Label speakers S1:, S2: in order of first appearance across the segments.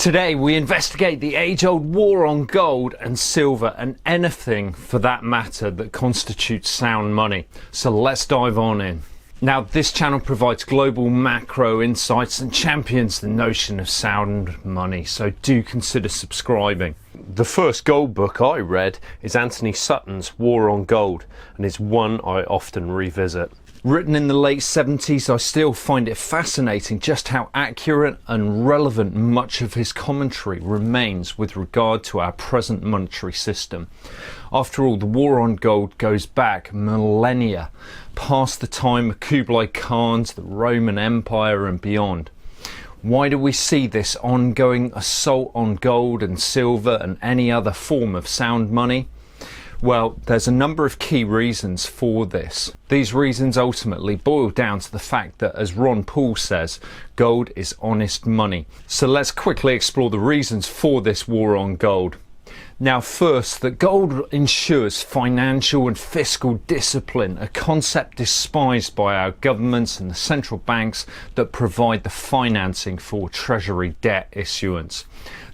S1: Today we investigate the age-old war on gold and silver and anything for that matter that constitutes sound money. So let's dive on in. Now, this channel provides global macro insights and champions the notion of sound money, so do consider subscribing. The first gold book I read is Antony Sutton's War on Gold, and is one I often revisit. Written in the late 70s, I still find it fascinating just how accurate and relevant much of his commentary remains with regard to our present monetary system. After all, the war on gold goes back millennia, past the time of Kublai Khan's, the Roman Empire and beyond. Why do we see this ongoing assault on gold and silver and any other form of sound money? Well, there's a number of key reasons for this. These reasons ultimately boil down to the fact that, as Ron Paul says, gold is honest money. So let's quickly explore the reasons for this war on gold. Now, first, that gold ensures financial and fiscal discipline, a concept despised by our governments and the central banks that provide the financing for treasury debt issuance.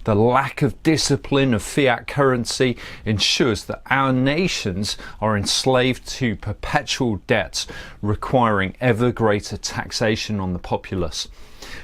S1: The lack of discipline of fiat currency ensures that our nations are enslaved to perpetual debts, requiring ever greater taxation on the populace.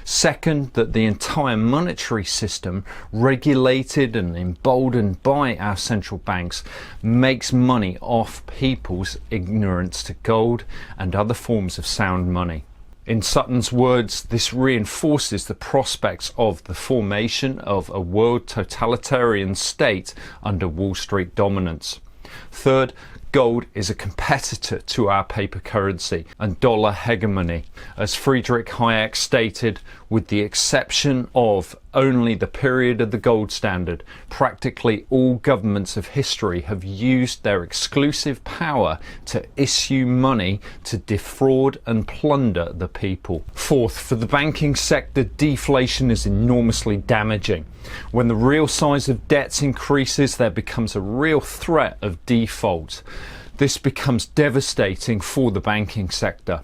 S1: Second, that the entire monetary system, regulated and emboldened by our central banks, makes money off people's ignorance to gold and other forms of sound money. In Sutton's words, this reinforces the prospects of the formation of a world totalitarian state under Wall Street dominance. Third, gold is a competitor to our paper currency and dollar hegemony. As Friedrich Hayek stated, with the exception of only the period of the gold standard, practically all governments of history have used their exclusive power to issue money to defraud and plunder the people. Fourth, for the banking sector, deflation is enormously damaging. When the real size of debts increases, there becomes a real threat of default. This becomes devastating for the banking sector.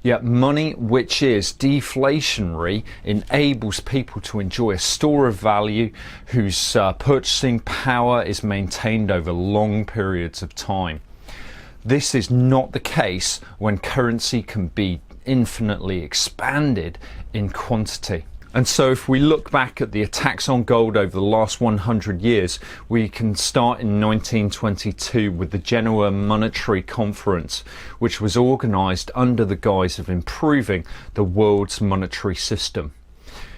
S1: Yet money which is deflationary enables people to enjoy a store of value whose purchasing power is maintained over long periods of time. This is not the case when currency can be infinitely expanded in quantity. And so if we look back at the attacks on gold over the last 100 years, we can start in 1922 with the Genoa Monetary Conference, which was organised under the guise of improving the world's monetary system.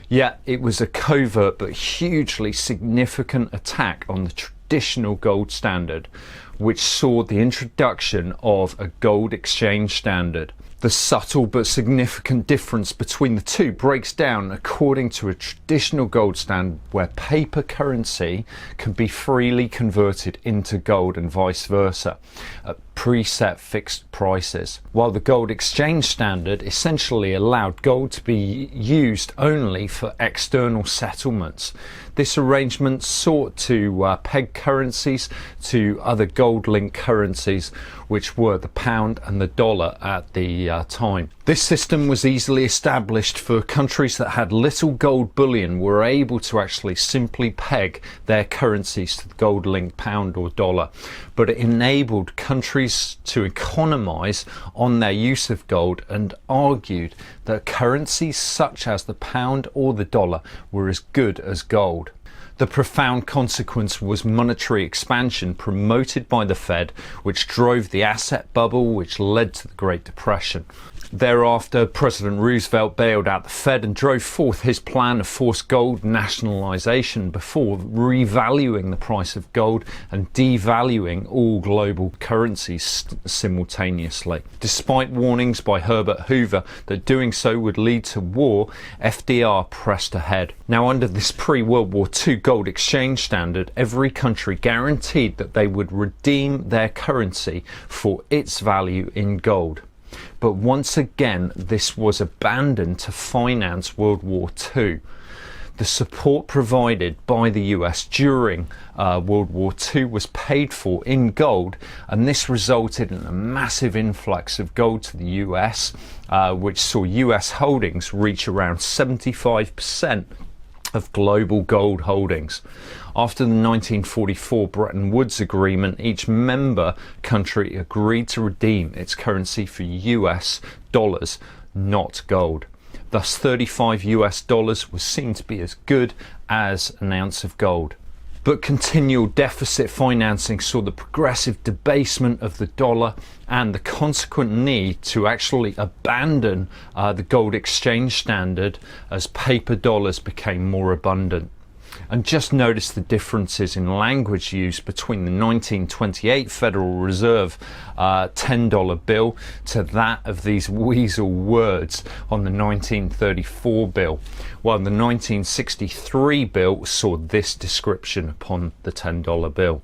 S1: Yet it was a covert but hugely significant attack on the traditional gold standard, which saw the introduction of a gold exchange standard. The subtle but significant difference between the two breaks down according to a traditional gold standard where paper currency can be freely converted into gold and vice versa at preset fixed prices, while the gold exchange standard essentially allowed gold to be used only for external settlements. This arrangement sought to peg currencies to other gold-linked currencies, which were the pound and the dollar at the time. This system was easily established for countries that had little gold bullion, were able to actually simply peg their currencies to the gold-linked pound or dollar. But it enabled countries to economise on their use of gold and argued that currencies such as the pound or the dollar were as good as gold. The profound consequence was monetary expansion promoted by the Fed, which drove the asset bubble which led to the Great Depression. Thereafter, President Roosevelt bailed out the Fed and drove forth his plan of forced gold nationalisation before revaluing the price of gold and devaluing all global currencies simultaneously. Despite warnings by Herbert Hoover that doing so would lead to war, FDR pressed ahead. Now, under this pre-World War II gold exchange standard, every country guaranteed that they would redeem their currency for its value in gold. But once again, this was abandoned to finance World War II. The support provided by the US during World War II was paid for in gold, and this resulted in a massive influx of gold to the US, which saw US holdings reach around 75% of global gold holdings. After the 1944 Bretton Woods Agreement, each member country agreed to redeem its currency for US dollars, not gold. Thus, 35 US dollars was seen to be as good as an ounce of gold. But continual deficit financing saw the progressive debasement of the dollar and the consequent need to actually abandon the gold exchange standard as paper dollars became more abundant. And just notice the differences in language use between the 1928 Federal Reserve $10 bill to that of these weasel words on the 1934 bill, while the 1963 bill saw this description upon the $10 bill.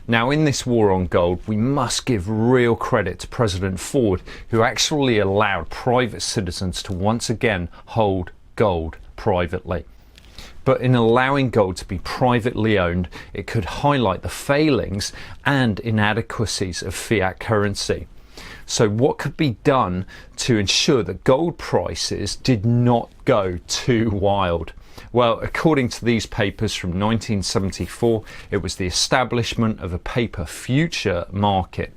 S1: Now, in this war on gold, we must give real credit to President Ford, who actually allowed private citizens to once again hold gold privately. But in allowing gold to be privately owned, it could highlight the failings and inadequacies of fiat currency. So what could be done to ensure that gold prices did not go too wild? Well, according to these papers from 1974, it was the establishment of a paper future market.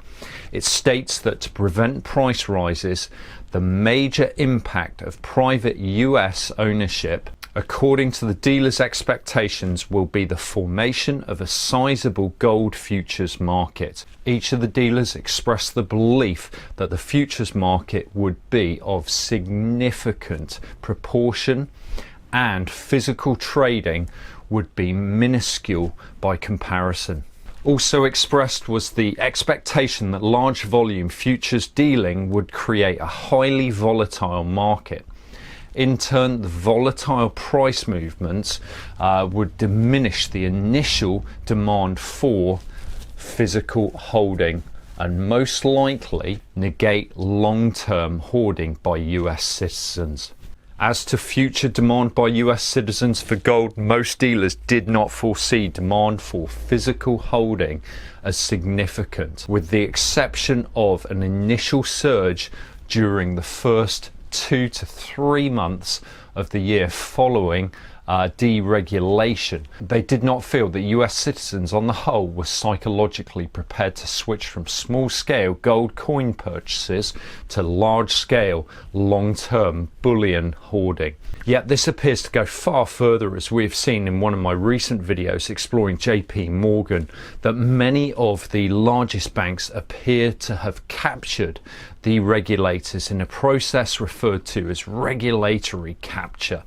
S1: It states that to prevent price rises, the major impact of private US ownership, according to the dealers' expectations, will be the formation of a sizable gold futures market. Each of the dealers expressed the belief that the futures market would be of significant proportion and physical trading would be minuscule by comparison. Also expressed was the expectation that large volume futures dealing would create a highly volatile market. In turn, the volatile price movements would diminish the initial demand for physical holding and most likely negate long-term hoarding by US citizens. As to future demand by US citizens for gold, most dealers did not foresee demand for physical holding as significant, with the exception of an initial surge during the first 2 to 3 months of the year following deregulation. They did not feel that US citizens on the whole were psychologically prepared to switch from small-scale gold coin purchases to large-scale long-term bullion hoarding. Yet this appears to go far further, as we have seen in one of my recent videos exploring JP Morgan, that many of the largest banks appear to have captured the regulators in a process referred to as regulatory capture.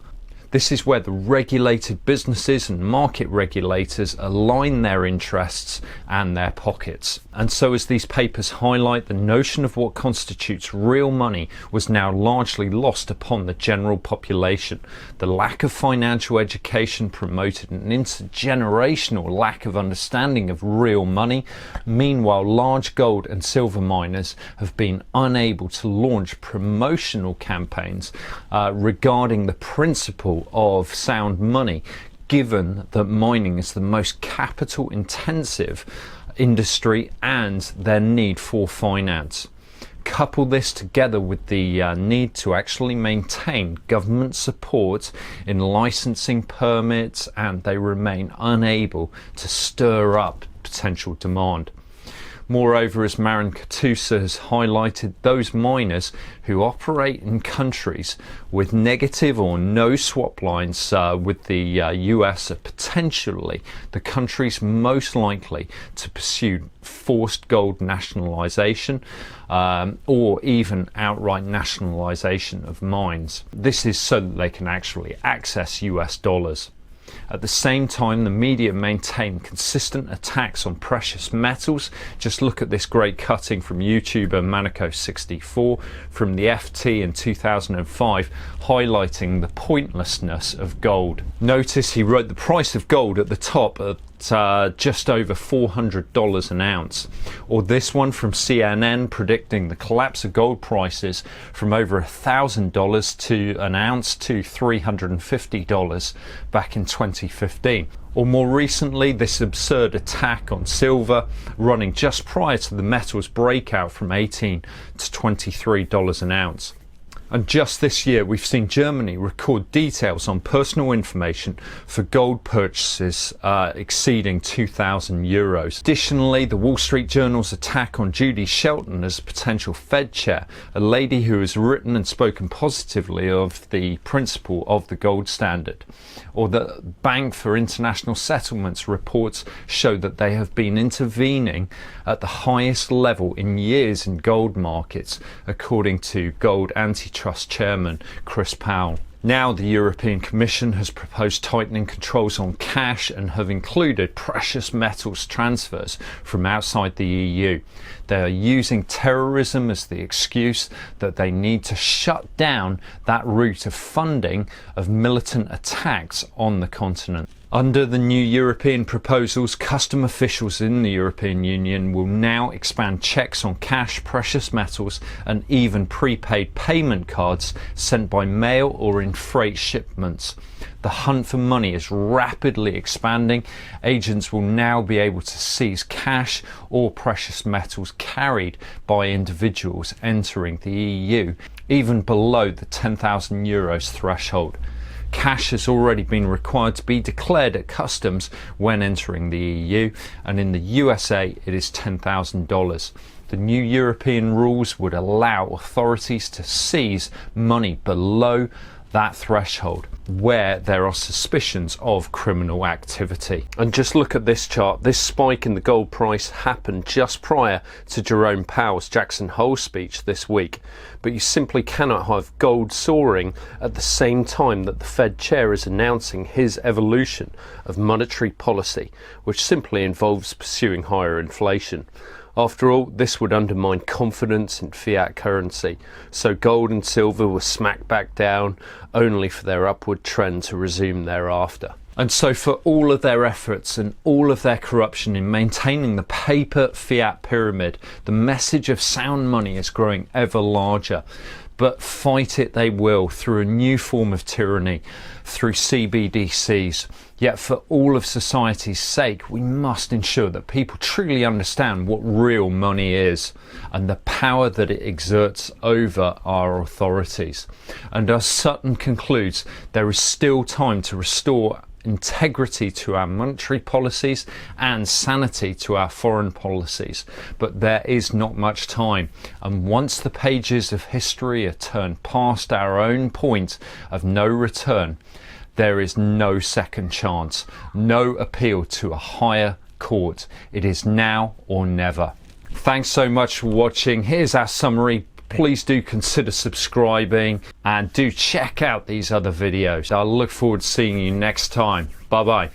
S1: This is where the regulated businesses and market regulators align their interests and their pockets. And so, as these papers highlight, the notion of what constitutes real money was now largely lost upon the general population. The lack of financial education promoted an intergenerational lack of understanding of real money. Meanwhile, large gold and silver miners have been unable to launch promotional campaigns regarding the principle of sound money, given that mining is the most capital intensive industry and their need for finance. Couple this together with the need to actually maintain government support in licensing permits, and they remain unable to stir up potential demand. Moreover, as Marin Katusa has highlighted, those miners who operate in countries with negative or no swap lines with the US are potentially the countries most likely to pursue forced gold nationalisation or even outright nationalisation of mines. This is so that they can actually access US dollars. At the same time, the media maintain consistent attacks on precious metals. Just look at this great cutting from YouTuber Manico64 from the FT in 2005, highlighting the pointlessness of gold. Notice he wrote the price of gold at the top at just over $400 an ounce, or this one from CNN predicting the collapse of gold prices from over $1,000 to an ounce to $350 back in 2015. Or more recently, this absurd attack on silver running just prior to the metal's breakout from $18 to $23 an ounce. And just this year, we've seen Germany record details on personal information for gold purchases exceeding €2,000. Additionally, the Wall Street Journal's attack on Judy Shelton as a potential Fed chair, a lady who has written and spoken positively of the principle of the gold standard, or the Bank for International Settlements reports show that they have been intervening at the highest level in years in gold markets, according to gold antitrust chairman Chris Powell. Now the European Commission has proposed tightening controls on cash and have included precious metals transfers from outside the EU. They are using terrorism as the excuse that they need to shut down that route of funding of militant attacks on the continent. Under the new European proposals, custom officials in the European Union will now expand checks on cash, precious metals and even prepaid payment cards sent by mail or in freight shipments. The hunt for money is rapidly expanding. Agents will now be able to seize cash or precious metals carried by individuals entering the EU, even below the €10,000 threshold. Cash has already been required to be declared at customs when entering the EU, and in the USA it is $10,000. The new European rules would allow authorities to seize money below that threshold where there are suspicions of criminal activity. And just look at this chart. This spike in the gold price happened just prior to Jerome Powell's Jackson Hole speech this week. But you simply cannot have gold soaring at the same time that the Fed chair is announcing his evolution of monetary policy, which simply involves pursuing higher inflation. After all, this would undermine confidence in fiat currency, so gold and silver were smacked back down, only for their upward trend to resume thereafter. And so for all of their efforts and all of their corruption in maintaining the paper fiat pyramid, the message of sound money is growing ever larger. But fight it they will through a new form of tyranny, through CBDCs. Yet for all of society's sake, we must ensure that people truly understand what real money is and the power that it exerts over our authorities. And as Sutton concludes, there is still time to restore integrity to our monetary policies and sanity to our foreign policies, but there is not much time, and once the pages of history are turned past our own point of no return, there is no second chance, no appeal to a higher court. It is now or never. Thanks so much for watching. Here's our summary. Please do consider subscribing and do check out these other videos. I'll look forward to seeing you next time. Bye bye.